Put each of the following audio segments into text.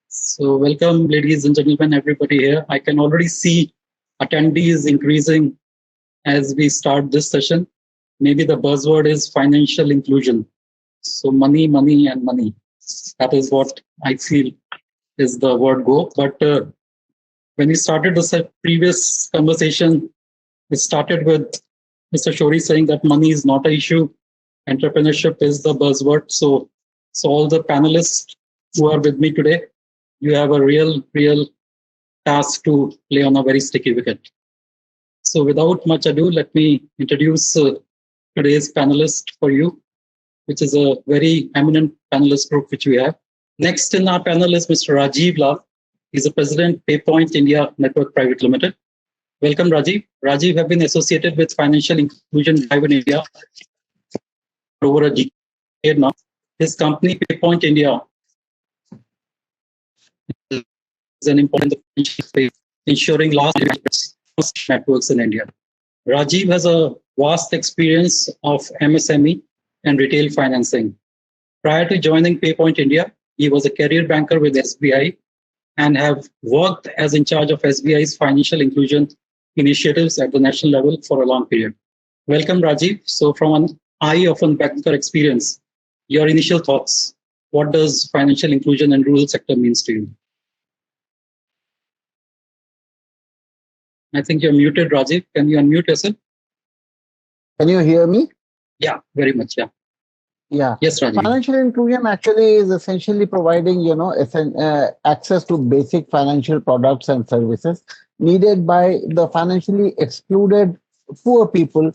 So, welcome, ladies and gentlemen, everybody here. I can already see attendees increasing as we start this session. Maybe the buzzword is financial inclusion. So, money, money, and money. That is what I feel is the word go. But when we started the previous conversation, we started with Mr. Shori saying that money is not an issue. Entrepreneurship is the buzzword. So all the panelists who are with me today, you have a real task to play on a very sticky wicket. So without much ado, let me introduce today's panelist for you, which is a very eminent panelist group which we have. Next in our panel is Mr. Rajeev Lal. He's the president, PayPoint India Network Private Limited. Welcome, Rajeev. Rajeev have been associated with financial inclusion drive in India for over a decade now. His company, PayPoint India, is an important space, ensuring large networks in India. Rajeev has a vast experience of MSME and retail financing. Prior to joining PayPoint India, he was a career banker with SBI and have worked as in charge of SBI's financial inclusion initiatives at the national level for a long period. Welcome, Rajeev. So from an eye of a banker experience, your initial thoughts, what does financial inclusion in rural sector means to you? I think you're muted, Rajeev. Can you unmute yourself? Can you hear me? Yeah, very much. Yeah. Yeah. Yes, Rajeev. Financial inclusion actually is essentially providing, access to basic financial products and services needed by the financially excluded poor people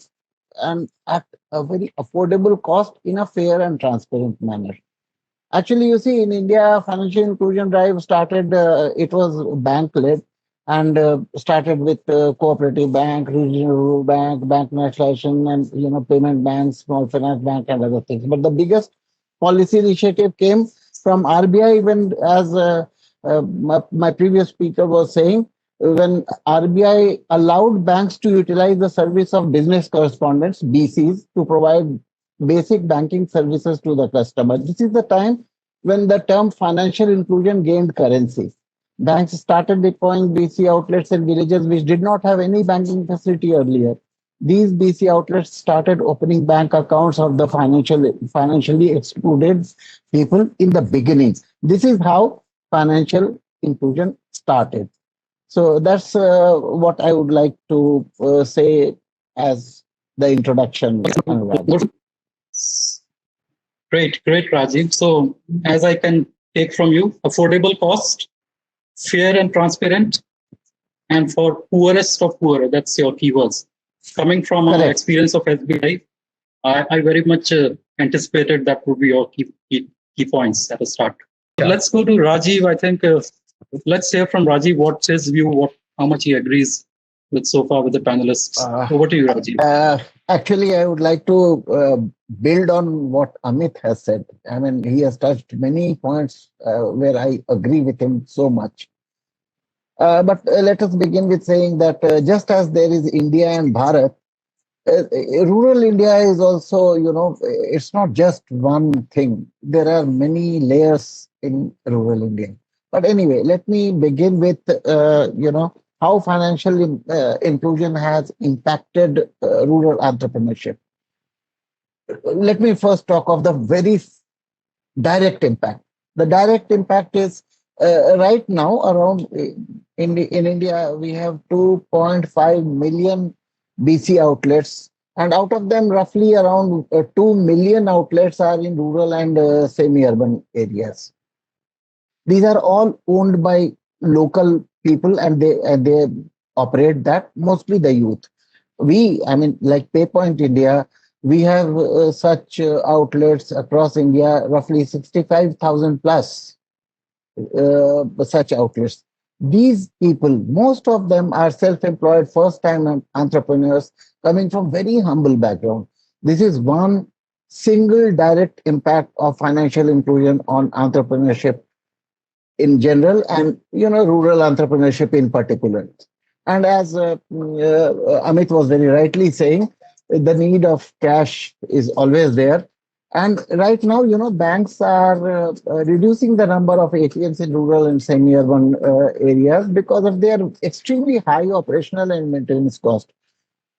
and at a very affordable cost in a fair and transparent manner. Actually, you see, in India, financial inclusion drive started, it was bank-led and started with cooperative bank, regional bank, bank nationalization, and payment banks, small finance bank, and other things. But the biggest policy initiative came from RBI when, as my previous speaker was saying, when RBI allowed banks to utilize the service of business correspondents, BCs, to provide basic banking services to the customer. This is the time when the term financial inclusion gained currency. Banks started deploying BC outlets in villages which did not have any banking facility earlier. These BC outlets started opening bank accounts of the financially excluded people in the beginning. This is how financial inclusion started. So that's what I would like to say as the introduction. Great, Rajiv. So as I can take from you, affordable cost, fair and transparent, and for poorest of poor, that's your keywords. Coming from our experience of SBI, I very much anticipated that would be your key points at the start. Yeah. Let's go to Rajiv. I think let's hear from Rajiv what's his view, how much he agrees with so far with the panelists. Over to you, Rajiv. Actually, I would like to build on what Amit has said. I mean, he has touched many points where I agree with him so much. But let us begin with saying that just as there is India and Bharat, rural India is also, it's not just one thing. There are many layers in rural India. But anyway, let me begin with, how financial inclusion has impacted rural entrepreneurship. Let me first talk of the very direct impact. The direct impact is right now around in India, we have 2.5 million BC outlets, and out of them, roughly around 2 million outlets are in rural and semi-urban areas. These are all owned by local people, and they operate that, mostly the youth. Like PayPoint India, we have such outlets across India, roughly 65,000 plus such outlets. These people, most of them are self-employed, first-time entrepreneurs coming from very humble background. This is one single direct impact of financial inclusion on entrepreneurship in general and rural entrepreneurship in particular. And as Amit was very rightly saying, the need of cash is always there. And right now, banks are reducing the number of ATMs in rural and semi-urban areas because of their extremely high operational and maintenance cost.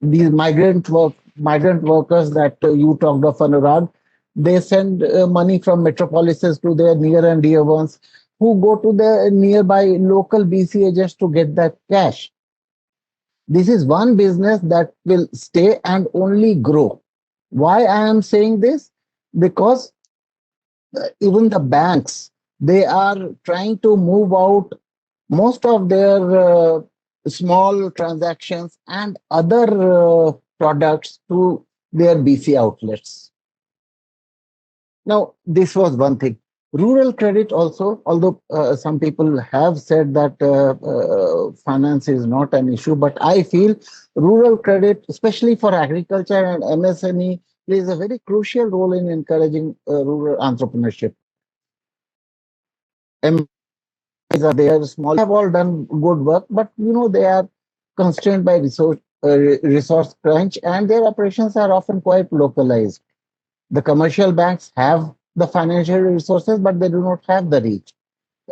These migrant workers that you talked of, Anurag, they send money from metropolises to their near and dear ones who go to the nearby local BCA just to get that cash. This is one business that will stay and only grow. Why I am saying this? Because even the banks, they are trying to move out most of their small transactions and other products to their BC outlets. Now, this was one thing. Rural credit also, although some people have said that finance is not an issue, but I feel rural credit, especially for agriculture and MSME, plays a very crucial role in encouraging rural entrepreneurship. Are there small have all done good work, but they are constrained by resource crunch, and their operations are often quite localized. The commercial banks have the financial resources, but they do not have the reach.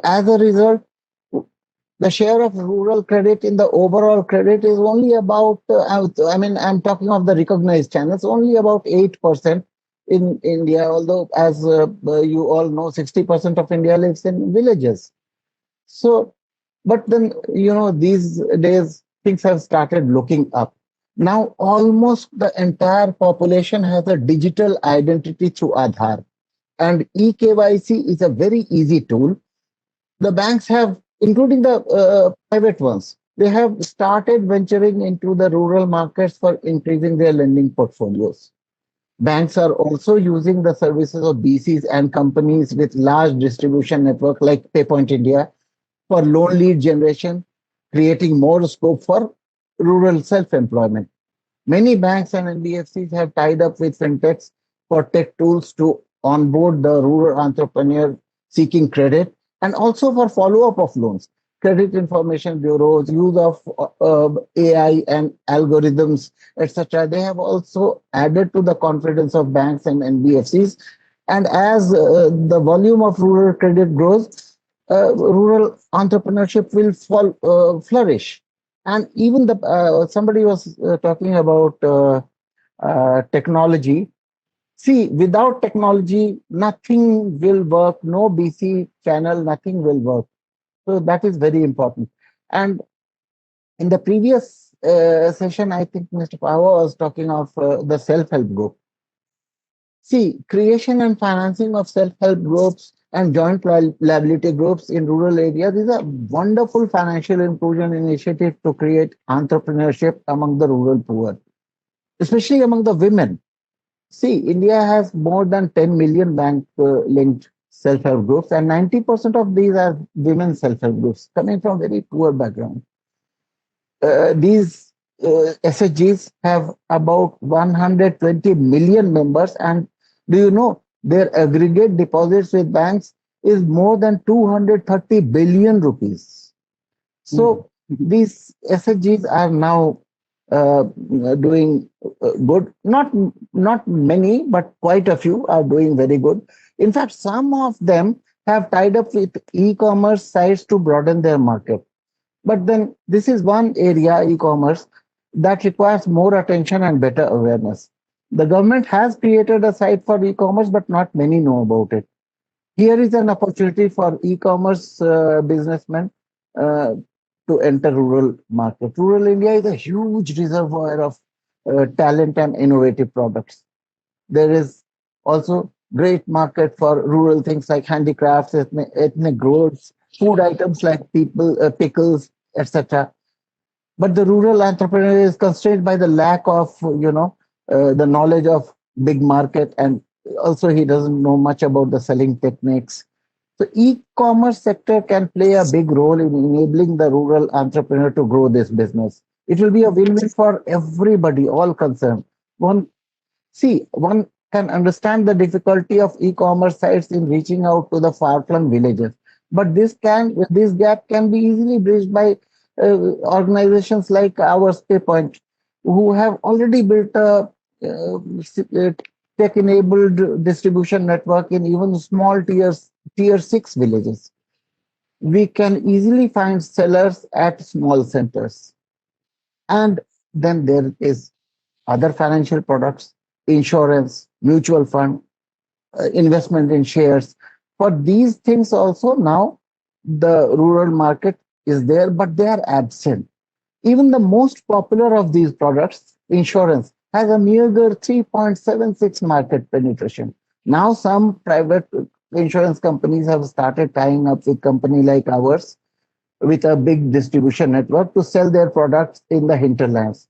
As a result, the share of rural credit in the overall credit is only about, I mean, I'm talking of the recognized channels, only about 8% in India, although, as you all know, 60% of India lives in villages. So, but then, these days things have started looking up. Now, almost the entire population has a digital identity through Aadhaar. And eKYC is a very easy tool. The banks have, including the private ones, they have started venturing into the rural markets for increasing their lending portfolios. Banks are also using the services of BCs and companies with large distribution network like PayPoint India for loan lead generation, creating more scope for rural self-employment. Many banks and NBFCs have tied up with fintechs for tech tools to onboard the rural entrepreneur seeking credit and also for follow-up of loans. Credit information bureaus, use of AI and algorithms, etc. They have also added to the confidence of banks and NBFCs. And as the volume of rural credit grows, rural entrepreneurship will flourish. And even the somebody was talking about technology. See, without technology, nothing will work. No BC channel, nothing will work. So that is very important. And in the previous session, I think Mr. Pava was talking of the self-help group. See, creation and financing of self-help groups and joint liability groups in rural areas is a wonderful financial inclusion initiative to create entrepreneurship among the rural poor, especially among the women. See, India has more than 10 million bank-linked self-help groups, and 90% of these are women self-help groups coming from very poor background. These SHGs have about 120 million members, and do you know their aggregate deposits with banks is more than 230 billion rupees. So these SHGs are now doing good. Not many, but quite a few are doing very good. In fact, some of them have tied up with e-commerce sites to broaden their market. But then this is one area, e-commerce, that requires more attention and better awareness. The government has created a site for e-commerce, but not many know about it. Here is an opportunity for e-commerce businessmen to enter rural market. Rural India is a huge reservoir of talent and innovative products. There is also great market for rural things like handicrafts, ethnic growths, food items like pickles, etc. But the rural entrepreneur is constrained by the lack of, the knowledge of big market, and also he doesn't know much about the selling techniques. So e-commerce sector can play a big role in enabling the rural entrepreneur to grow this business. It will be a win-win for everybody, all concerned. One can understand the difficulty of e-commerce sites in reaching out to the far-flung villages, but this gap can be easily bridged by organizations like ours, PayPoint, who have already built a tech-enabled distribution network in even small tier 6 villages. We can easily find sellers at small centers. And then there is other financial products, insurance, mutual fund, investment in shares. For these things also now the rural market is there, but they are absent. Even the most popular of these products, insurance, has a meager 3.76 market penetration. Now some private insurance companies have started tying up with company like ours with a big distribution network to sell their products in the hinterlands.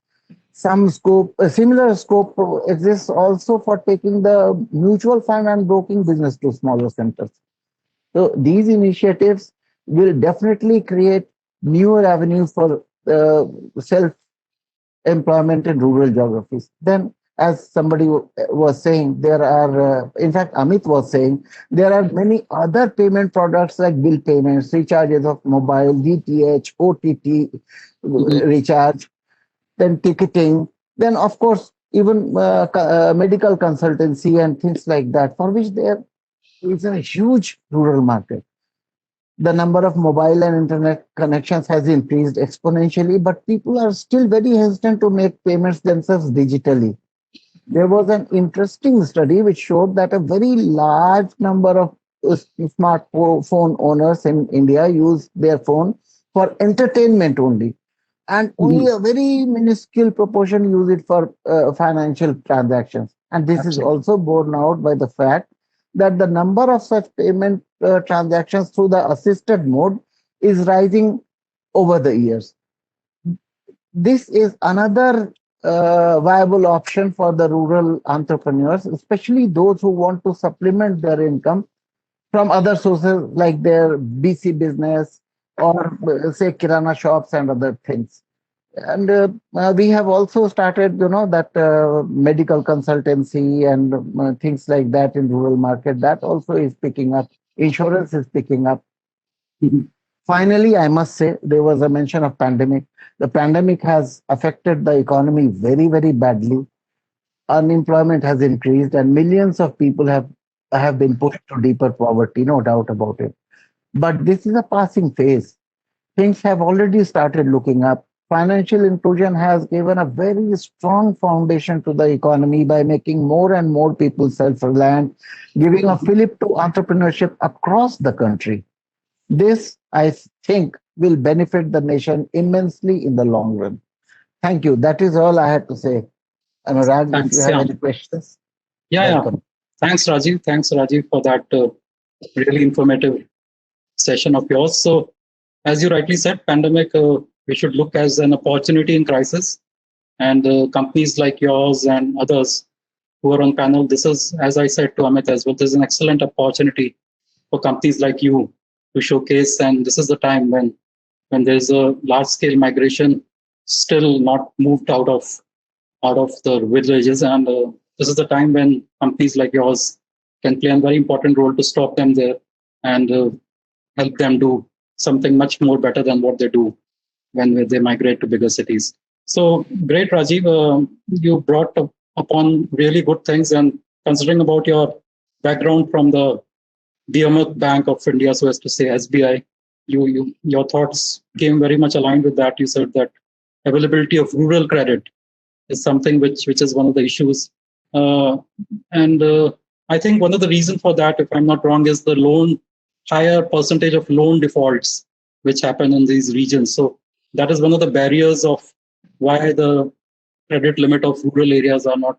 Some scope, a similar scope exists also for taking the mutual fund and broking business to smaller centers. So these initiatives will definitely create newer avenues for self employment in rural geographies. Then, as somebody was saying, there are, in fact, Amit was saying, there are many other payment products like bill payments, recharges of mobile, DTH, OTT Mhm. recharge, then ticketing, then, of course, even medical consultancy and things like that, for which there is a huge rural market. The number of mobile and internet connections has increased exponentially, but people are still very hesitant to make payments themselves digitally. There was an interesting study which showed that a very large number of smartphone owners in India use their phone for entertainment only, and only Mhm. a very minuscule proportion use it for financial transactions. And this is Absolutely. also borne out by the fact that the number of such payment transactions through the assisted mode is rising over the years. This is another viable option for the rural entrepreneurs, especially those who want to supplement their income from other sources like their BC business or say kirana shops and other things. And we have also started, that medical consultancy and things like that in rural market. That also is picking up. Insurance is picking up. Mhm. Finally, I must say there was a mention of pandemic. The pandemic has affected the economy very, very badly. Unemployment has increased, and millions of people have been pushed to deeper poverty. No doubt about it. But this is a passing phase. Things have already started looking up. Financial inclusion has given a very strong foundation to the economy by making more and more people self reliant, giving a fillip to entrepreneurship across the country. This, I think, will benefit the nation immensely in the long run. Thank you. That is all I had to say. Anurag, if you Thanks. have Yeah. any questions, Yeah. Yeah. welcome. Thanks, Rajiv. Thanks, Rajiv, for that really informative session of yours. So, as you rightly said, pandemic we should look as an opportunity in crisis, and companies like yours and others who are on panel. This is, as I said to Amit as well, this is an excellent opportunity for companies like you to showcase. And this is the time when there's a large scale migration still not moved out of the villages, and this is the time when companies like yours can play a very important role to stop them there and help them do something much more better than what they do when they migrate to bigger cities. So great, Rajiv. You brought upon really good things, and considering about your background from the behemoth bank of India, so as to say SBI, your thoughts came very much aligned with that. You said that availability of rural credit is something which is one of the issues, uh, and I think one of the reasons for that, if I'm not wrong, is the higher percentage of loan defaults which happen in these regions. So that is one of the barriers of why the credit limit of rural areas are not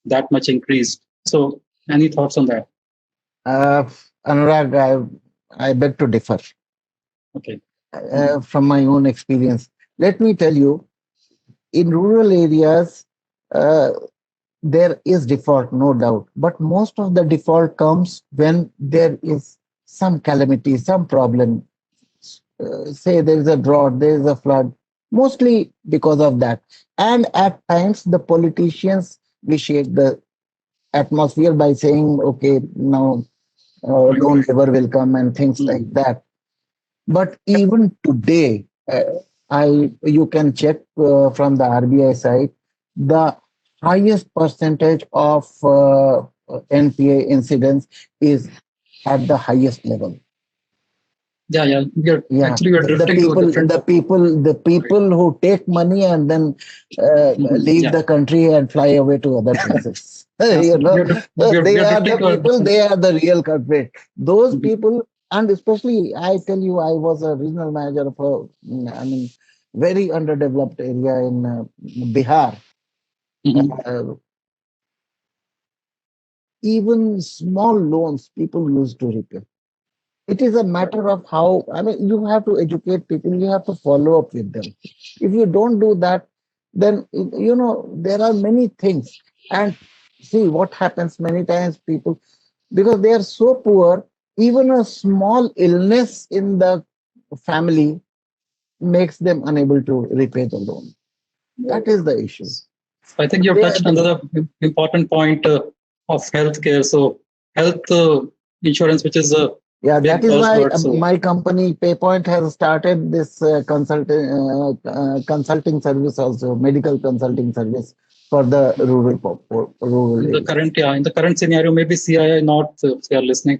that much increased. So any thoughts on that? Uh, Anurag, I beg to differ Okay. from my own experience. Let me tell you, in rural areas, uh, there is default, no doubt, but most of the default comes when there is some calamity, some problem. Say there is a drought, there is a flood, mostly because of that. And at times, the politicians reshape the atmosphere by saying, okay, now Right. loan waiver will come and things like Mhm. that. But even today, I you can check from the RBI side, the highest percentage of NPA incidents is at the highest level. Yeah. You're Yeah, actually you're the drifting to a people, different. the Right. people who take money and then leave Yeah. the country and fly away to other places. Yeah. You So know, they we are are drifting the to a people. different. They are the real culprit. Those Mhm. people, and especially, I tell you, I was a regional manager of a, I mean, very underdeveloped area in Bihar. Mhm. Uh, Even small loans people used to repay. It is a Right. matter of how, I mean, you have to educate people, you have to follow up with them. If you don't do that, then, there are many things. And see what happens many times, people, because they are so poor, even a small illness in the family makes them unable to repay the loan. That is the issue. I think you've They, touched another important point of healthcare. So health insurance, which is a Yeah, that big is why buzzword. So my company PayPoint has started this consulting service also, medical consulting service for the rural area. in the current scenario, maybe CII not, if they are listening,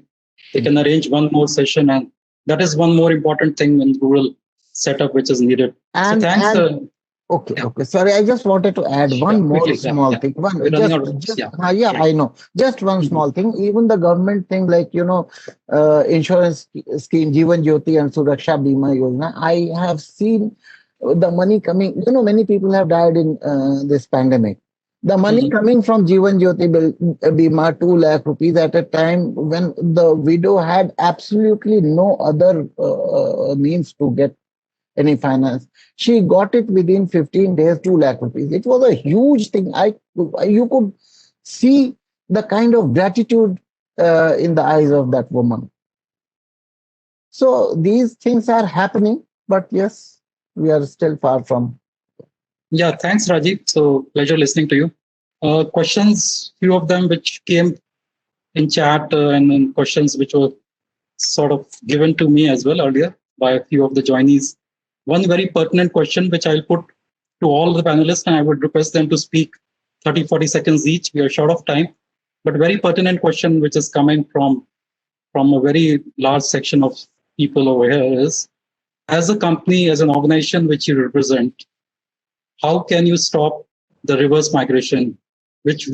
they can arrange one more session, and that is one more important thing in rural setup which is needed. So thanks. And okay, Yeah, okay. Sorry, I just wanted to add yeah, one more quickly. Yeah, small yeah. thing. We're running out of. Yeah, Yeah, right. I know. Just one Mhm. small thing. Even the government thing, like insurance scheme, Jeevan Jyoti and Suraksha Bima Yojana. I have seen the money coming. Many people have died in this pandemic. The money Mhm. coming from Jeevan Jyoti Bima, 2 lakh rupees at a time when the widow had absolutely no other means to get any finance. She got it within 15 days, 2 lakh rupees. It was a huge thing. You could see the kind of gratitude in the eyes of that woman. So these things are happening, but yes, we are still far from. Yeah, thanks, Rajiv. So pleasure listening to you. Questions, few of them which came in chat, and then questions which were sort of given to me as well earlier by a few of the joinees. One very pertinent question which I'll put to all the panelists, and I would request them to speak 30, 40 seconds each. We are short of time, but very pertinent question which is coming from a very large section of people over here is, as a company, as an organization which you represent, how can you stop the reverse migration, which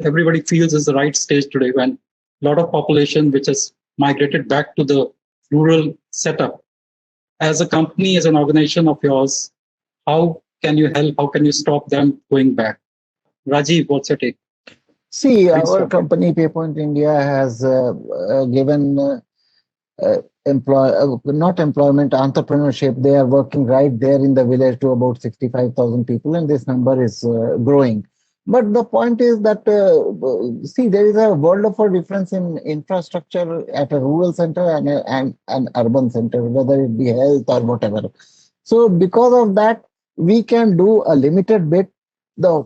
everybody feels is the right stage today, when a lot of population which has migrated back to the rural setup? As a company, as an organization of yours, how can you help? How can you stop them going back? Rajiv, what's your take? See, our Brainstorm. company, PayPoint India, has given not employment, entrepreneurship. They are working right there in the village to about 65,000 people, and this number is growing. But the point is that, see, there is a world of a difference in infrastructure at a rural center and an urban center, whether it be health or whatever. So because of that, we can do a limited bit. The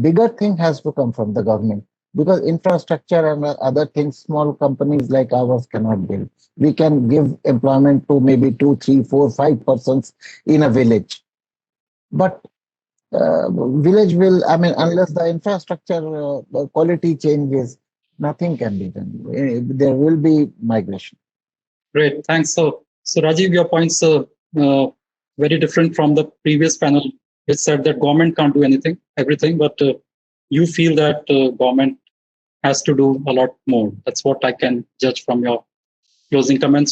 bigger thing has to come from the government, because infrastructure and other things, small companies like ours cannot build. We can give employment to maybe two, three, four, 5 persons in a village, but village will, unless the infrastructure quality changes, nothing can be done. There will be migration. Great, thanks. So Rajiv, your points are very different from the previous panel, which said that government can't do everything, but you feel that government has to do a lot more. That's what I can judge from your closing comments.